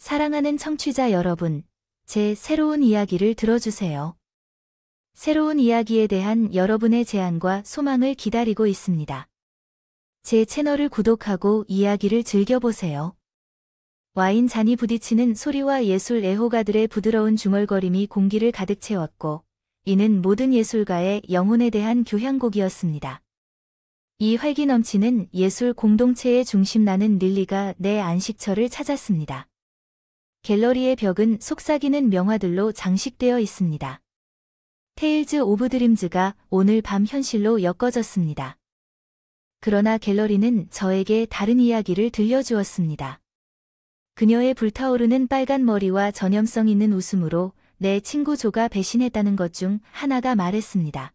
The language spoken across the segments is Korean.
사랑하는 청취자 여러분, 제 새로운 이야기를 들어주세요. 새로운 이야기에 대한 여러분의 제안과 소망을 기다리고 있습니다. 제 채널을 구독하고 이야기를 즐겨보세요. 와인 잔이 부딪히는 소리와 예술 애호가들의 부드러운 중얼거림이 공기를 가득 채웠고, 이는 모든 예술가의 영혼에 대한 교향곡이었습니다. 이 활기 넘치는 예술 공동체의 중심 나는 릴리가 내 안식처를 찾았습니다. 갤러리의 벽은 속삭이는 명화들로 장식되어 있습니다. 테일즈 오브 드림즈가 오늘 밤 현실로 엮어졌습니다. 그러나 갤러리는 저에게 다른 이야기를 들려주었습니다. 그녀의 불타오르는 빨간 머리와 전염성 있는 웃음으로 내 친구 조가 배신했다는 것 중 하나가 말했습니다.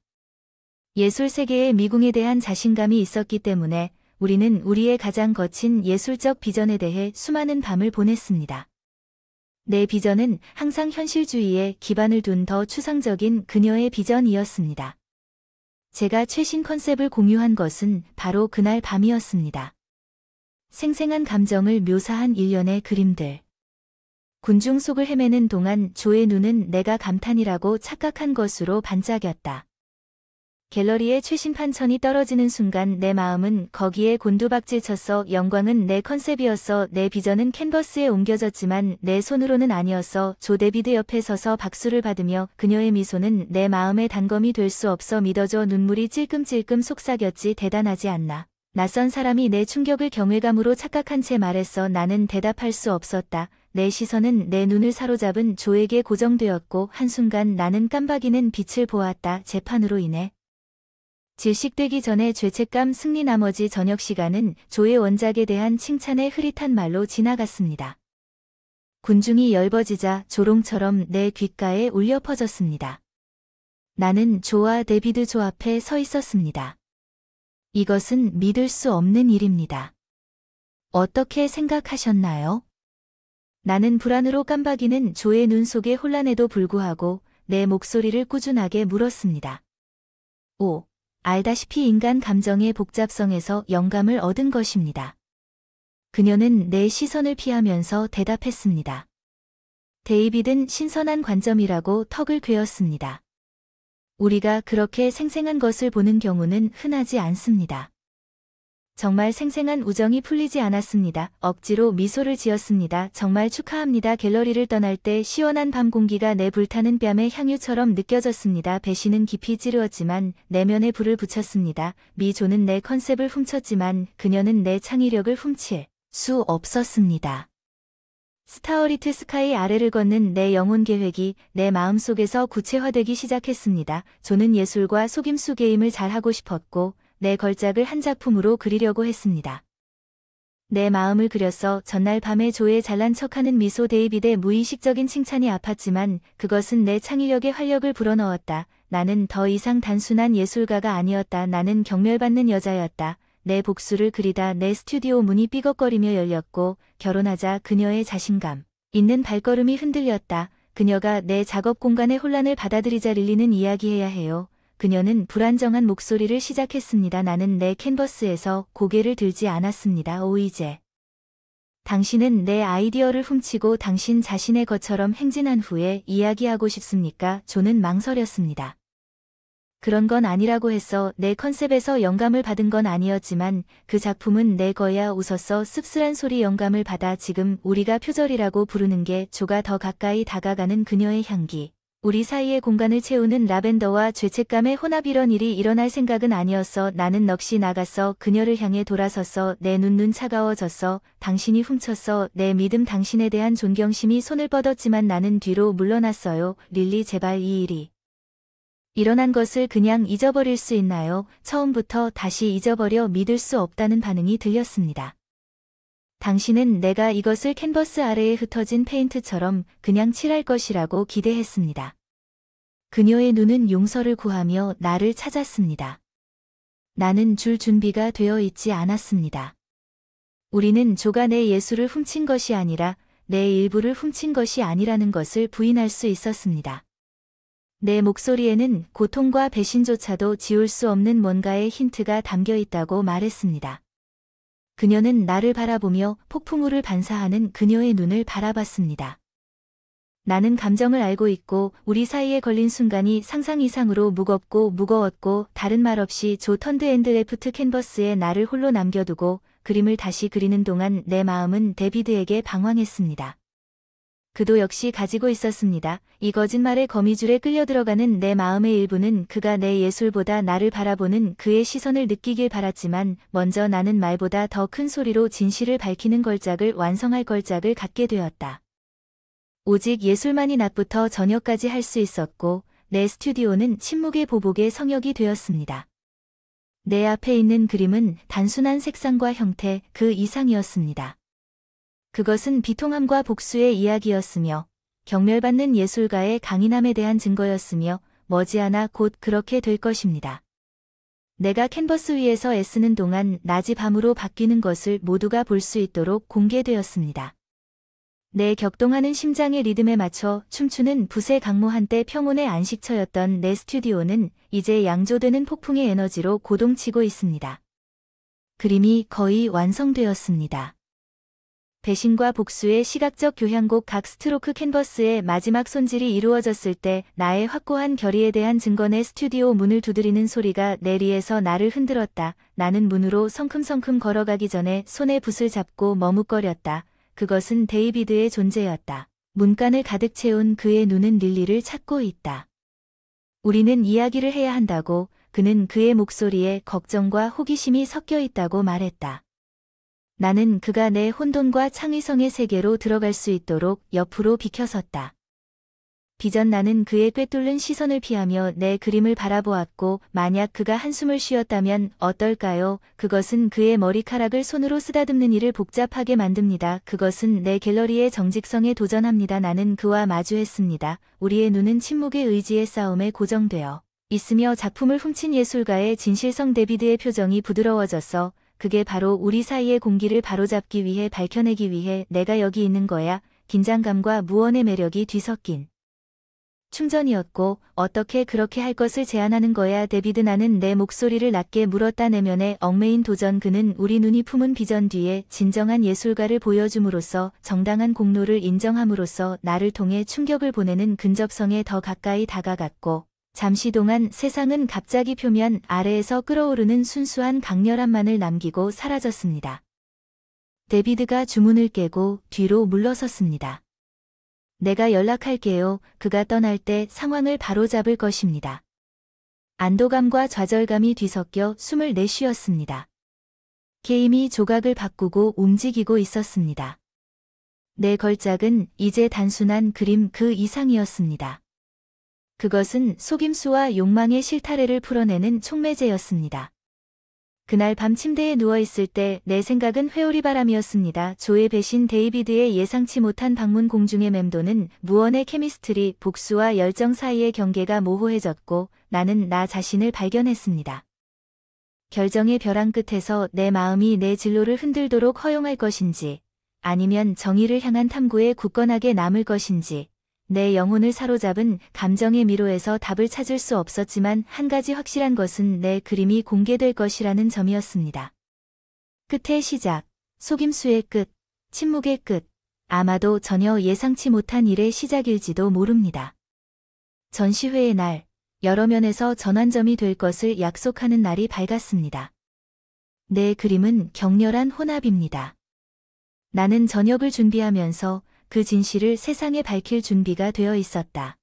예술 세계의 미궁에 대한 자신감이 있었기 때문에 우리는 우리의 가장 거친 예술적 비전에 대해 수많은 밤을 보냈습니다. 내 비전은 항상 현실주의에 기반을 둔 더 추상적인 그녀의 비전이었습니다. 제가 최신 컨셉을 공유한 것은 바로 그날 밤이었습니다. 생생한 감정을 묘사한 일련의 그림들. 군중 속을 헤매는 동안 조의 눈은 내가 감탄이라고 착각한 것으로 반짝였다. 갤러리의 최신 판천이 떨어지는 순간 내 마음은 거기에 곤두박질 쳤어. 영광은 내 컨셉이었어. 내 비전은 캔버스에 옮겨졌지만 내 손으로는 아니었어. 조 데비드 옆에 서서 박수를 받으며 그녀의 미소는 내 마음의 단검이 될 수 없어. 믿어줘. 눈물이 찔끔찔끔 속삭였지. 대단하지 않나. 낯선 사람이 내 충격을 경외감으로 착각한 채 말했어. 나는 대답할 수 없었다. 내 시선은 내 눈을 사로잡은 조에게 고정되었고 한순간 나는 깜박이는 빛을 보았다. 재판으로 인해 질식되기 전에 죄책감 승리. 나머지 저녁 시간은 조의 원작에 대한 칭찬의 흐릿한 말로 지나갔습니다. 군중이 열버지자 조롱처럼 내 귓가에 울려 퍼졌습니다. 나는 조와 데비드 조 앞에 서 있었습니다. 이것은 믿을 수 없는 일입니다. 어떻게 생각하셨나요? 나는 불안으로 깜박이는 조의 눈 속의 혼란에도 불구하고 내 목소리를 꾸준하게 물었습니다. 오, 알다시피 인간 감정의 복잡성에서 영감을 얻은 것입니다. 그녀는 내 시선을 피하면서 대답했습니다. 데이빗은 신선한 관점이라고 턱을 괴었습니다. 우리가 그렇게 생생한 것을 보는 경우는 흔하지 않습니다. 정말 생생한 우정이 풀리지 않았습니다. 억지로 미소를 지었습니다. 정말 축하합니다. 갤러리를 떠날 때 시원한 밤 공기가 내 불타는 뺨의 향유처럼 느껴졌습니다. 배신은 깊이 찌르었지만 내면에 불을 붙였습니다. 미조는 내 컨셉을 훔쳤지만 그녀는 내 창의력을 훔칠 수 없었습니다. 스타어리트 스카이 아래를 걷는 내 영혼 계획이 내 마음속에서 구체화되기 시작했습니다. 조는 예술과 속임수 게임을 잘하고 싶었고 내 걸작을 한 작품으로 그리려고 했습니다. 내 마음을 그렸어. 전날 밤에 조의 잘난 척하는 미소. 데이빗의 무의식적인 칭찬이 아팠지만 그것은 내 창의력의 활력을 불어넣었다. 나는 더 이상 단순한 예술가가 아니었다. 나는 경멸받는 여자였다. 내 복수를 그리다 내 스튜디오 문이 삐걱거리며 열렸고 결혼하자 그녀의 자신감 있는 발걸음이 흔들렸다. 그녀가 내 작업 공간의 혼란을 받아들이자. 릴리는 이야기해야 해요. 그녀는 불안정한 목소리를 시작했습니다. 나는 내 캔버스에서 고개를 들지 않았습니다. 오, 이제 당신은 내 아이디어를 훔치고 당신 자신의 것처럼 행진한 후에 이야기하고 싶습니까? 조는 망설였습니다. 그런 건 아니라고 했어. 내 컨셉에서 영감을 받은 건 아니었지만 그 작품은 내 거야. 웃었어. 씁쓸한 소리. 영감을 받아. 지금 우리가 표절이라고 부르는 게 조가 더 가까이 다가가는 그녀의 향기. 우리 사이의 공간을 채우는 라벤더와 죄책감의 혼합. 이런 일이 일어날 생각은 아니었어. 나는 넋이 나갔어. 그녀를 향해 돌아섰어. 내 눈 차가워졌어. 당신이 훔쳤어. 내 믿음 당신에 대한 존경심이 손을 뻗었지만 나는 뒤로 물러났어요. 릴리 제발 이 일이 일어난 것을 그냥 잊어버릴 수 있나요? 처음부터 다시 잊어버려. 믿을 수 없다는 반응이 들렸습니다. 당신은 내가 이것을 캔버스 아래에 흩어진 페인트처럼 그냥 칠할 것이라고 기대했습니다. 그녀의 눈은 용서를 구하며 나를 찾았습니다. 나는 줄 준비가 되어 있지 않았습니다. 우리는 조가 내 예술을 훔친 것이 아니라 내 일부를 훔친 것이 아니라는 것을 부인할 수 있었습니다. 내 목소리에는 고통과 배신조차도 지울 수 없는 뭔가의 힌트가 담겨 있다고 말했습니다. 그녀는 나를 바라보며 폭풍우를 반사하는 그녀의 눈을 바라봤습니다. 나는 감정을 알고 있고 우리 사이에 걸린 순간이 상상 이상으로 무겁고 무거웠고 다른 말 없이 조 턴드 앤드 레프트 캔버스에 나를 홀로 남겨두고 그림을 다시 그리는 동안 내 마음은 데비드에게 방황했습니다. 그도 역시 가지고 있었습니다. 이 거짓말의 거미줄에 끌려들어가는 내 마음의 일부는 그가 내 예술보다 나를 바라보는 그의 시선을 느끼길 바랐지만 먼저 나는 말보다 더 큰 소리로 진실을 밝히는 걸작을 완성할 걸작을 갖게 되었다. 오직 예술만이 낮부터 저녁까지 할 수 있었고 내 스튜디오는 침묵의 보복의 성역이 되었습니다. 내 앞에 있는 그림은 단순한 색상과 형태 그 이상이었습니다. 그것은 비통함과 복수의 이야기였으며 경멸받는 예술가의 강인함에 대한 증거였으며 머지않아 곧 그렇게 될 것입니다. 내가 캔버스 위에서 애쓰는 동안 낮이 밤으로 바뀌는 것을 모두가 볼 수 있도록 공개되었습니다. 내 격동하는 심장의 리듬에 맞춰 춤추는 붓의 강모 한때 평온의 안식처였던 내 스튜디오는 이제 양조되는 폭풍의 에너지로 고동치고 있습니다. 그림이 거의 완성되었습니다. 배신과 복수의 시각적 교향곡 각 스트로크 캔버스의 마지막 손질이 이루어졌을 때 나의 확고한 결의에 대한 증거 내 스튜디오 문을 두드리는 소리가 내리에서 나를 흔들었다. 나는 문으로 성큼성큼 걸어가기 전에 손에 붓을 잡고 머뭇거렸다. 그것은 데이비드의 존재였다. 문간을 가득 채운 그의 눈은 릴리를 찾고 있다. 우리는 이야기를 해야 한다고 그는 그의 목소리에 걱정과 호기심이 섞여 있다고 말했다. 나는 그가 내 혼돈과 창의성의 세계로 들어갈 수 있도록 옆으로 비켜섰다. 빚은 나는 그의 꿰뚫는 시선을 피하며 내 그림을 바라보았고 만약 그가 한숨을 쉬었다면 어떨까요? 그것은 그의 머리카락을 손으로 쓰다듬는 일을 복잡하게 만듭니다. 그것은 내 갤러리의 정직성에 도전합니다. 나는 그와 마주했습니다. 우리의 눈은 침묵의 의지의 싸움에 고정되어 있으며 작품을 훔친 예술가의 진실성 데비드의 표정이 부드러워졌어. 그게 바로 우리 사이의 공기를 바로잡기 위해 밝혀내기 위해 내가 여기 있는 거야. 긴장감과 무언의 매력이 뒤섞인 충전이었고 어떻게 그렇게 할 것을 제안하는 거야 데비드. 나는 내 목소리를 낮게 물었다. 내면에 얽매인 도전. 그는 우리 눈이 품은 비전 뒤에 진정한 예술가를 보여줌으로써 정당한 공로를 인정함으로써 나를 통해 충격을 보내는 근접성에 더 가까이 다가갔고 잠시 동안 세상은 갑자기 표면 아래에서 끓어오르는 순수한 강렬함만을 남기고 사라졌습니다. 데비드가 주문을 깨고 뒤로 물러섰습니다. 내가 연락할게요. 그가 떠날 때 상황을 바로잡을 것입니다. 안도감과 좌절감이 뒤섞여 숨을 내쉬었습니다. 게임이 조각을 바꾸고 움직이고 있었습니다. 내 걸작은 이제 단순한 그림 그 이상이었습니다. 그것은 속임수와 욕망의 실타래를 풀어내는 촉매제였습니다. 그날 밤 침대에 누워있을 때 내 생각은 회오리바람이었습니다. 조의 배신, 데이비드의 예상치 못한 방문, 공중의 맴도는 무언의 케미스트리, 복수와 열정 사이의 경계가 모호해졌고 나는 나 자신을 발견했습니다. 결정의 벼랑 끝에서 내 마음이 내 진로를 흔들도록 허용할 것인지 아니면 정의를 향한 탐구에 굳건하게 남을 것인지 내 영혼을 사로잡은 감정의 미로에서 답을 찾을 수 없었지만 한 가지 확실한 것은 내 그림이 공개될 것이라는 점이었습니다. 끝의 시작, 속임수의 끝, 침묵의 끝, 아마도 전혀 예상치 못한 일의 시작일지도 모릅니다. 전시회의 날, 여러 면에서 전환점이 될 것을 약속하는 날이 밝았습니다. 내 그림은 격렬한 혼합입니다. 나는 저녁을 준비하면서 그 진실을 세상에 밝힐 준비가 되어 있었다.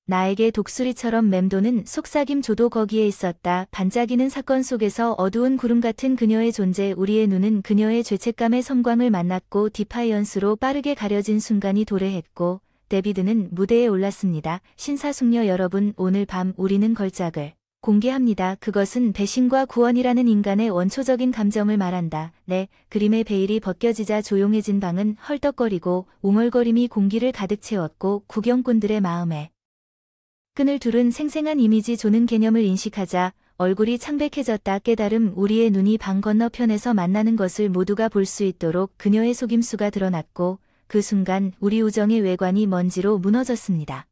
나에게 독수리처럼 맴도는 속삭임조도 거기에 있었다. 반짝이는 사건 속에서 어두운 구름 같은 그녀의 존재. 우리의 눈은 그녀의 죄책감의 섬광을 만났고 디파이언스로 빠르게 가려진 순간이 도래했고 데비드는 무대에 올랐습니다. 신사숙녀 여러분, 오늘 밤 우리는 걸작을 공개합니다. 그것은 배신과 구원이라는 인간의 원초적인 감정을 말한다. 네, 그림의 베일이 벗겨지자 조용해진 방은 헐떡거리고 웅얼거림이 공기를 가득 채웠고 구경꾼들의 마음에 끈을 두른 생생한 이미지 조는 개념을 인식하자 얼굴이 창백해졌다. 깨달음. 우리의 눈이 방 건너편에서 만나는 것을 모두가 볼 수 있도록 그녀의 속임수가 드러났고 그 순간 우리 우정의 외관이 먼지로 무너졌습니다.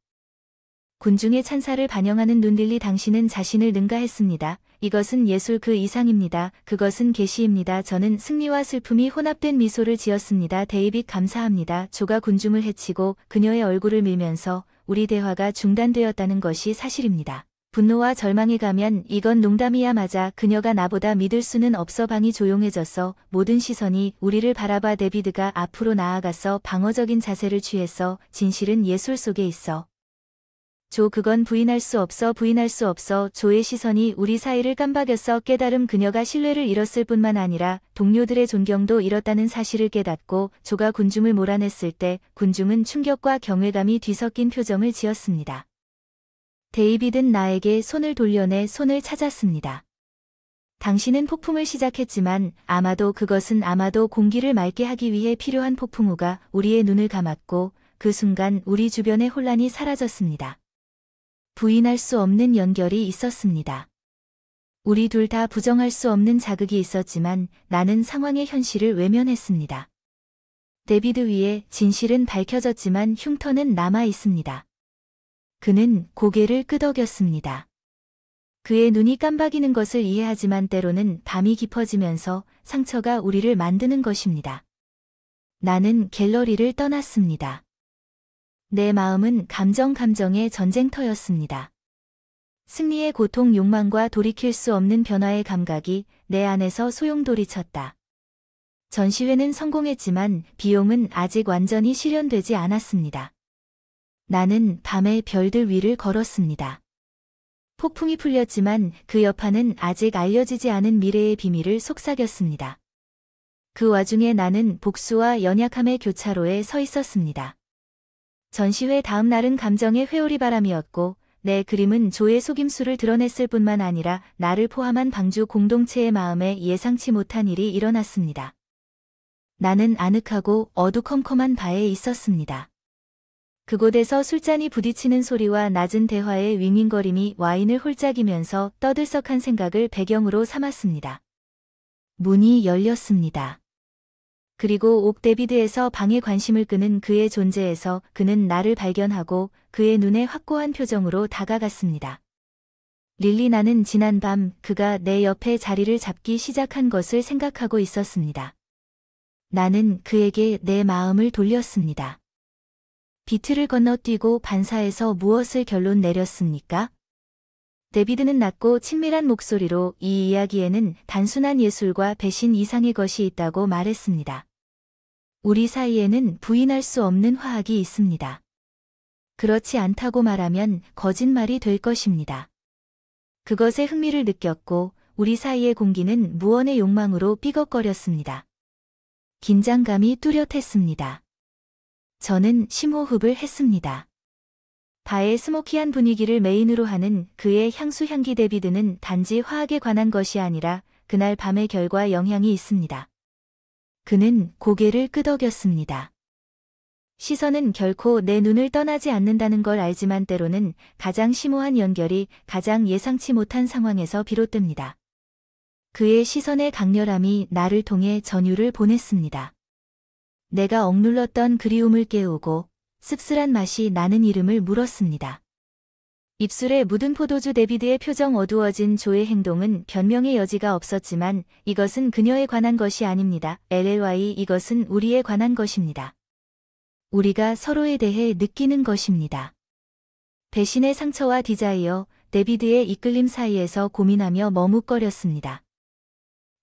군중의 찬사를 반영하는 눈. 릴리, 당신은 자신을 능가했습니다. 이것은 예술 그 이상입니다. 그것은 계시입니다. 저는 승리와 슬픔이 혼합된 미소를 지었습니다. 데이빗 감사합니다. 조가 군중을 해치고 그녀의 얼굴을 밀면서 우리 대화가 중단되었다는 것이 사실입니다. 분노와 절망이 가면 이건 농담이야. 맞아. 그녀가 나보다 믿을 수는 없어. 방이 조용해졌어. 모든 시선이 우리를 바라봐. 데비드가 앞으로 나아가서 방어적인 자세를 취했어. 진실은 예술 속에 있어. 조, 그건 부인할 수 없어. 부인할 수 없어. 조의 시선이 우리 사이를 깜박였어. 깨달음. 그녀가 신뢰를 잃었을 뿐만 아니라 동료들의 존경도 잃었다는 사실을 깨닫고 조가 군중을 몰아냈을 때 군중은 충격과 경외감이 뒤섞인 표정을 지었습니다. 데이빗은 나에게 손을 돌려내 손을 찾았습니다. 당신은 폭풍을 시작했지만 그것은 아마도 공기를 맑게 하기 위해 필요한 폭풍우가 우리의 눈을 감았고 그 순간 우리 주변의 혼란이 사라졌습니다. 부인할 수 없는 연결이 있었습니다. 우리 둘 다 부정할 수 없는 자극이 있었지만 나는 상황의 현실을 외면했습니다. 데비드 위에 진실은 밝혀졌지만 흉터는 남아 있습니다. 그는 고개를 끄덕였습니다. 그의 눈이 깜박이는 것을 이해하지만 때로는 밤이 깊어지면서 상처가 우리를 만드는 것입니다. 나는 갤러리를 떠났습니다. 내 마음은 감정의 전쟁터였습니다. 승리의 고통, 욕망과 돌이킬 수 없는 변화의 감각이 내 안에서 소용돌이쳤다. 전시회는 성공했지만 비용은 아직 완전히 실현되지 않았습니다. 나는 밤의 별들 위를 걸었습니다. 폭풍이 풀렸지만 그 여파는 아직 알려지지 않은 미래의 비밀을 속삭였습니다. 그 와중에 나는 복수와 연약함의 교차로에 서 있었습니다. 전시회 다음 날은 감정의 회오리바람이었고 내 그림은 조의 속임수를 드러냈을 뿐만 아니라 나를 포함한 방주 공동체의 마음에 예상치 못한 일이 일어났습니다. 나는 아늑하고 어두컴컴한 바에 있었습니다. 그곳에서 술잔이 부딪히는 소리와 낮은 대화의 윙윙거림이 와인을 홀짝이면서 떠들썩한 생각을 배경으로 삼았습니다. 문이 열렸습니다. 그리고 옥 데비드에서 방에 관심을 끄는 그의 존재에서 그는 나를 발견하고 그의 눈에 확고한 표정으로 다가갔습니다. 릴리, 나는 지난밤 그가 내 옆에 자리를 잡기 시작한 것을 생각하고 있었습니다. 나는 그에게 내 마음을 돌렸습니다. 비트를 건너뛰고 반사에서 무엇을 결론 내렸습니까? 데비드는 낮고 친밀한 목소리로 이 이야기에는 단순한 예술과 배신 이상의 것이 있다고 말했습니다. 우리 사이에는 부인할 수 없는 화학이 있습니다. 그렇지 않다고 말하면 거짓말이 될 것입니다. 그것에 흥미를 느꼈고 우리 사이의 공기는 무언의 욕망으로 삐걱거렸습니다. 긴장감이 뚜렷했습니다. 저는 심호흡을 했습니다. 바의 스모키한 분위기를 메인으로 하는 그의 향수 향기. 데비드는 단지 화학에 관한 것이 아니라 그날 밤의 결과 영향이 있습니다. 그는 고개를 끄덕였습니다. 시선은 결코 내 눈을 떠나지 않는다는 걸 알지만 때로는 가장 심오한 연결이 가장 예상치 못한 상황에서 비롯됩니다. 그의 시선의 강렬함이 나를 통해 전율을 보냈습니다. 내가 억눌렀던 그리움을 깨우고 씁쓸한 맛이 나는 이름을 물었습니다. 입술에 묻은 포도주. 데비드의 표정 어두워진. 조의 행동은 변명의 여지가 없었지만 이것은 그녀에 관한 것이 아닙니다. LLY, 이것은 우리에 관한 것입니다. 우리가 서로에 대해 느끼는 것입니다. 배신의 상처와 디자이어. 데비드의 이끌림 사이에서 고민하며 머뭇거렸습니다.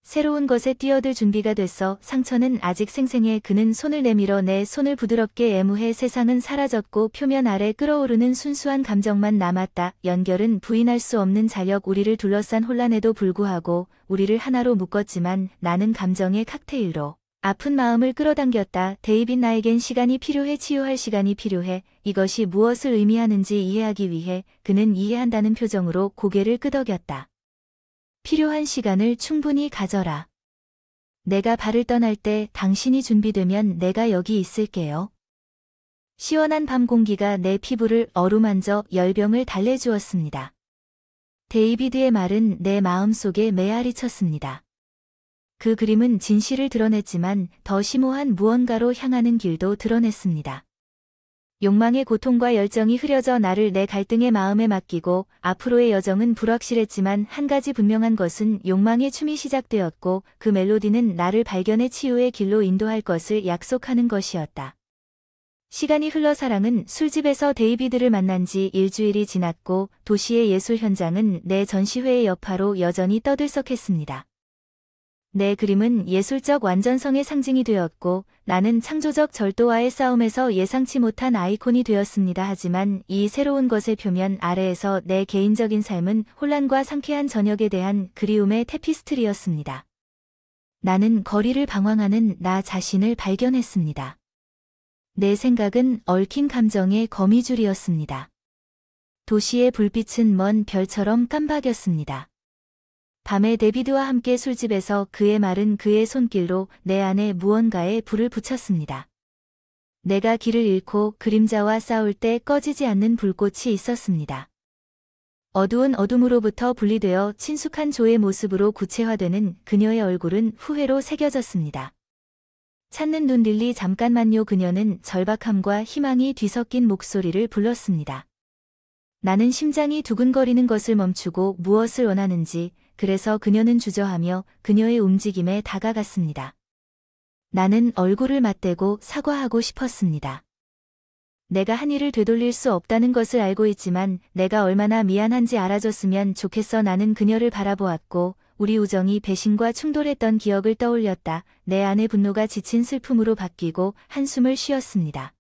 새로운 것에 뛰어들 준비가 됐어. 상처는 아직 생생해. 그는 손을 내밀어 내 손을 부드럽게 애무해. 세상은 사라졌고 표면 아래 끓어오르는 순수한 감정만 남았다. 연결은 부인할 수 없는 자력. 우리를 둘러싼 혼란에도 불구하고 우리를 하나로 묶었지만 나는 감정의 칵테일로 아픈 마음을 끌어당겼다. 데이빗, 나에겐 시간이 필요해. 치유할 시간이 필요해. 이것이 무엇을 의미하는지 이해하기 위해. 그는 이해한다는 표정으로 고개를 끄덕였다. 필요한 시간을 충분히 가져라. 내가 발을 떠날 때 당신이 준비되면 내가 여기 있을게요. 시원한 밤 공기가 내 피부를 어루만져 열병을 달래주었습니다. 데이비드의 말은 내 마음속에 메아리 쳤습니다. 그 그림은 진실을 드러냈지만 더 심오한 무언가로 향하는 길도 드러냈습니다. 욕망의 고통과 열정이 흐려져 나를 내 갈등의 마음에 맡기고 앞으로의 여정은 불확실했지만 한 가지 분명한 것은 욕망의 춤이 시작되었고 그 멜로디는 나를 발견의 치유의 길로 인도할 것을 약속하는 것이었다. 시간이 흘러 사랑은 술집에서 데이비드를 만난 지 일주일이 지났고 도시의 예술 현장은 내 전시회의 여파로 여전히 떠들썩했습니다. 내 그림은 예술적 완전성의 상징이 되었고 나는 창조적 절도와의 싸움에서 예상치 못한 아이콘이 되었습니다. 하지만 이 새로운 것의 표면 아래에서 내 개인적인 삶은 혼란과 상쾌한 저녁에 대한 그리움의 테피스트리였습니다. 나는 거리를 방황하는 나 자신을 발견했습니다. 내 생각은 얽힌 감정의 거미줄이었습니다. 도시의 불빛은 먼 별처럼 깜박였습니다. 밤에 데비드와 함께 술집에서 그의 말은 그의 손길로 내 안에 무언가에 불을 붙였습니다. 내가 길을 잃고 그림자와 싸울 때 꺼지지 않는 불꽃이 있었습니다. 어두운 어둠으로부터 분리되어 친숙한 조의 모습으로 구체화되는 그녀의 얼굴은 후회로 새겨졌습니다. 찾는 눈 릴리 잠깐만요. 그녀는 절박함과 희망이 뒤섞인 목소리를 불렀습니다. 나는 심장이 두근거리는 것을 멈추고 무엇을 원하는지, 그래서 그녀는 주저하며 그녀의 움직임에 다가갔습니다. 나는 얼굴을 맞대고 사과하고 싶었습니다. 내가 한 일을 되돌릴 수 없다는 것을 알고 있지만 내가 얼마나 미안한지 알아줬으면 좋겠어. 나는 그녀를 바라보았고 우리 우정이 배신과 충돌했던 기억을 떠올렸다. 내 안의 분노가 지친 슬픔으로 바뀌고 한숨을 쉬었습니다.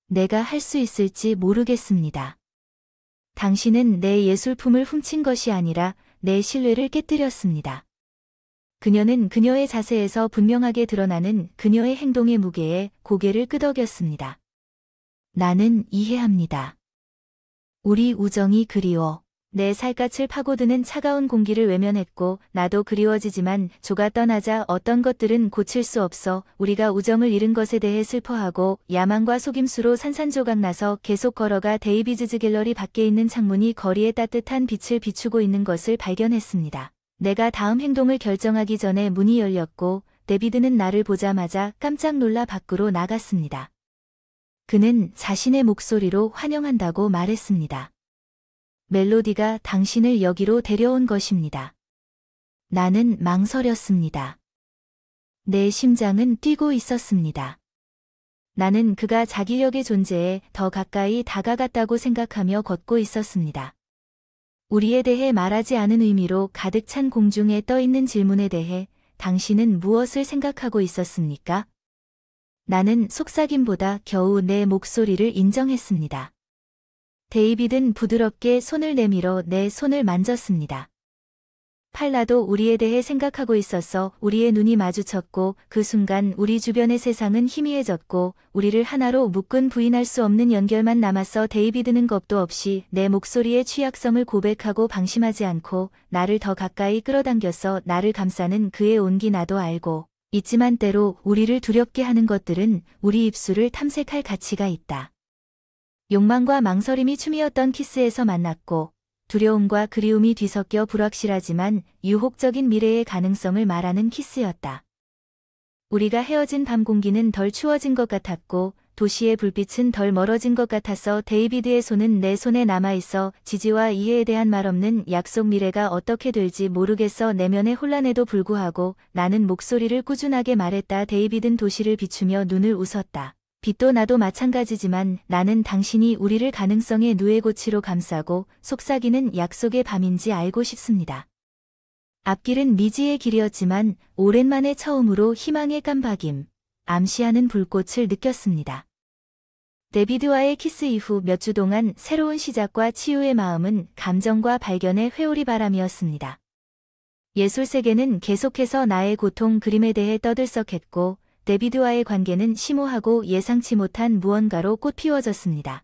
내가 할 수 있을지 모르겠습니다. 당신은 내 예술품을 훔친 것이 아니라 내 신뢰를 깨뜨렸습니다. 그녀는 그녀의 자세에서 분명하게 드러나는 그녀의 행동의 무게에 고개를 끄덕였습니다. 나는 이해합니다. 우리 우정이 그리워. 내 살갗을 파고드는 차가운 공기를 외면했고 나도 그리워지지만 조가 떠나자 어떤 것들은 고칠 수 없어. 우리가 우정을 잃은 것에 대해 슬퍼하고 야망과 속임수로 산산조각 나서 계속 걸어가 데이비드즈 갤러리 밖에 있는 창문이 거리에 따뜻한 빛을 비추고 있는 것을 발견했습니다. 내가 다음 행동을 결정하기 전에 문이 열렸고 데비드는 나를 보자마자 깜짝 놀라 밖으로 나갔습니다. 그는 자신의 목소리로 환영한다고 말했습니다. 멜로디가 당신을 여기로 데려온 것입니다. 나는 망설였습니다. 내 심장은 뛰고 있었습니다. 나는 그가 자기력의 존재에 더 가까이 다가갔다고 생각하며 걷고 있었습니다. 우리에 대해 말하지 않은 의미로 가득 찬 공중에 떠있는 질문에 대해 당신은 무엇을 생각하고 있었습니까? 나는 속삭임보다 겨우 내 목소리를 인정했습니다. 데이비드는 부드럽게 손을 내밀어 내 손을 만졌습니다. 팔라도 우리에 대해 생각하고 있었어. 우리의 눈이 마주쳤고 그 순간 우리 주변의 세상은 희미해졌고 우리를 하나로 묶은 부인할 수 없는 연결만 남았어. 데이비드는 겁도 없이 내 목소리의 취약성을 고백하고 방심하지 않고 나를 더 가까이 끌어당겼어. 나를 감싸는 그의 온기 나도 알고 있지만 때로 우리를 두렵게 하는 것들은 우리 입술을 탐색할 가치가 있다. 욕망과 망설임이 춤이었던 키스에서 만났고 두려움과 그리움이 뒤섞여 불확실하지만 유혹적인 미래의 가능성을 말하는 키스였다. 우리가 헤어진 밤 공기는 덜 추워진 것 같았고 도시의 불빛은 덜 멀어진 것 같아서 데이비드의 손은 내 손에 남아있어 지지와 이해에 대한 말 없는 약속. 미래가 어떻게 될지 모르겠어. 내면의 혼란에도 불구하고 나는 목소리를 꾸준하게 말했다. 데이비드는 도시를 비추며 눈을 웃었다. 빛도 나도 마찬가지지만 나는 당신이 우리를 가능성의 누에고치로 감싸고 속삭이는 약속의 밤인지 알고 싶습니다. 앞길은 미지의 길이었지만 오랜만에 처음으로 희망의 깜박임, 암시하는 불꽃을 느꼈습니다. 데비드와의 키스 이후 몇 주 동안 새로운 시작과 치유의 마음은 감정과 발견의 회오리 바람이었습니다. 예술 세계는 계속해서 나의 고통 그림에 대해 떠들썩했고 데비드와의 관계는 심오하고 예상치 못한 무언가로 꽃피워졌습니다.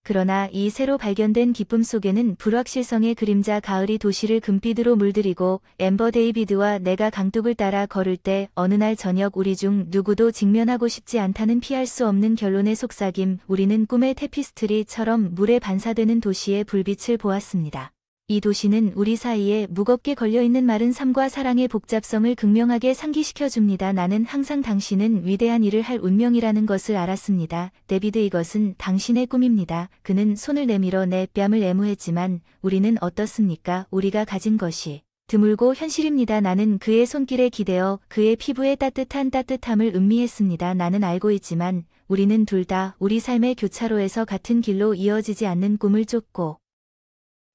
그러나 이 새로 발견된 기쁨 속에는 불확실성의 그림자. 가을이 도시를 금빛으로 물들이고 엠버 데이비드와 내가 강둑을 따라 걸을 때 어느 날 저녁 우리 중 누구도 직면하고 싶지 않다는 피할 수 없는 결론의 속삭임. 우리는 꿈의 테피스트리처럼 물에 반사되는 도시의 불빛을 보았습니다. 이 도시는 우리 사이에 무겁게 걸려있는 마른 삶과 사랑의 복잡성을 극명하게 상기시켜줍니다. 나는 항상 당신은 위대한 일을 할 운명이라는 것을 알았습니다. 데비드, 이것은 당신의 꿈입니다. 그는 손을 내밀어 내 뺨을 애무했지만 우리는 어떻습니까? 우리가 가진 것이 드물고 현실입니다. 나는 그의 손길에 기대어 그의 피부의 따뜻한 따뜻함을 음미했습니다. 나는 알고 있지만 우리는 둘 다 우리 삶의 교차로에서 같은 길로 이어지지 않는 꿈을 쫓고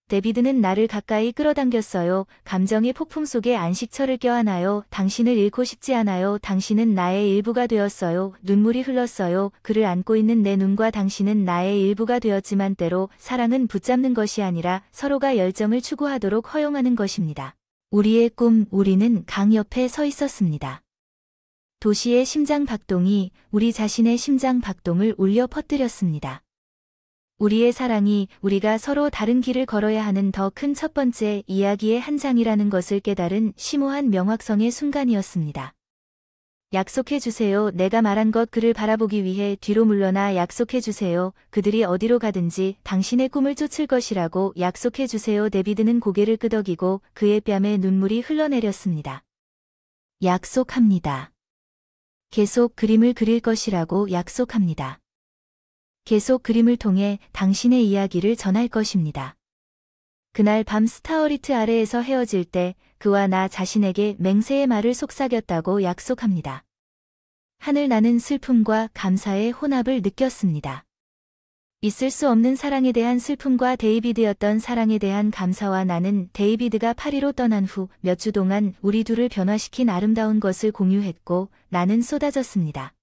데비드는 나를 가까이 끌어당겼어요. 감정의 폭풍 속에 안식처를 껴안아요. 당신을 잃고 싶지 않아요. 당신은 나의 일부가 되었어요. 눈물이 흘렀어요. 그를 안고 있는 내 눈과 당신은 나의 일부가 되었지만 때로 사랑은 붙잡는 것이 아니라 서로가 열정을 추구하도록 허용하는 것입니다. 우리의 꿈, 우리는 강 옆에 서 있었습니다. 도시의 심장 박동이 우리 자신의 심장 박동을 울려 퍼뜨렸습니다. 우리의 사랑이 우리가 서로 다른 길을 걸어야 하는 더 큰 첫 번째 이야기의 한 장이라는 것을 깨달은 심오한 명확성의 순간이었습니다. 약속해주세요. 내가 말한 것 그를 바라보기 위해 뒤로 물러나 약속해주세요. 그들이 어디로 가든지 당신의 꿈을 쫓을 것이라고 약속해주세요. 데비드는 고개를 끄덕이고 그의 뺨에 눈물이 흘러내렸습니다. 약속합니다. 계속 그림을 그릴 것이라고 약속합니다. 계속 그림을 통해 당신의 이야기를 전할 것입니다. 그날 밤 스타어리트 아래에서 헤어질 때 그와 나 자신에게 맹세의 말을 속삭였다고 약속합니다. 하늘, 나는 슬픔과 감사의 혼합을 느꼈습니다. 있을 수 없는 사랑에 대한 슬픔과 데이비드였던 사랑에 대한 감사와 나는 데이비드가 파리로 떠난 후 몇 주 동안 우리 둘을 변화시킨 아름다운 것을 공유했고 나는 쏟아졌습니다.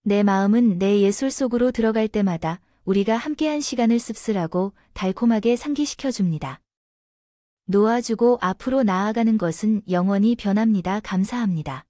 내 마음은 내 예술 속으로 들어갈 때마다 우리가 함께한 시간을 씁쓸하고 달콤하게 상기시켜줍니다. 놓아주고 앞으로 나아가는 것은 영원히 변합니다. 감사합니다.